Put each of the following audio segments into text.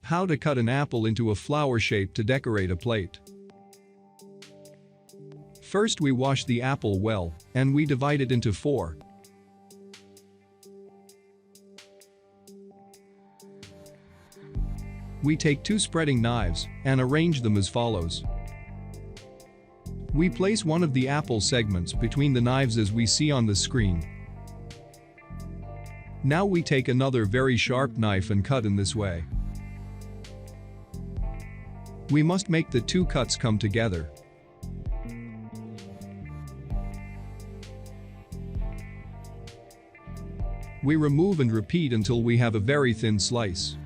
How to cut an apple into a flower shape to decorate a plate. First we wash the apple well, and we divide it into 4. We take 2 spreading knives and arrange them as follows. We place one of the apple segments between the knives as we see on the screen. Now we take another very sharp knife and cut in this way. We must make the 2 cuts come together. We remove and repeat until we have a very thin slice.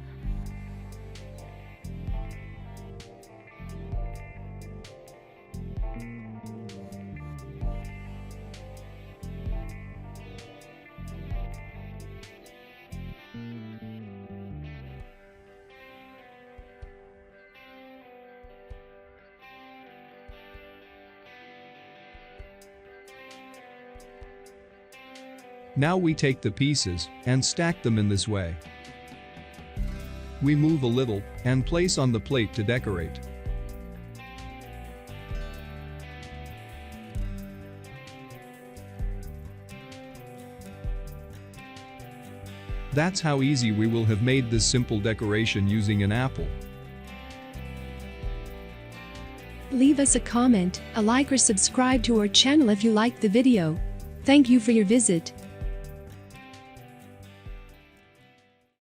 Now we take the pieces and stack them in this way. We move a little and place on the plate to decorate. That's how easy we will have made this simple decoration using an apple. Leave us a comment, a like or subscribe to our channel if you liked the video. Thank you for your visit.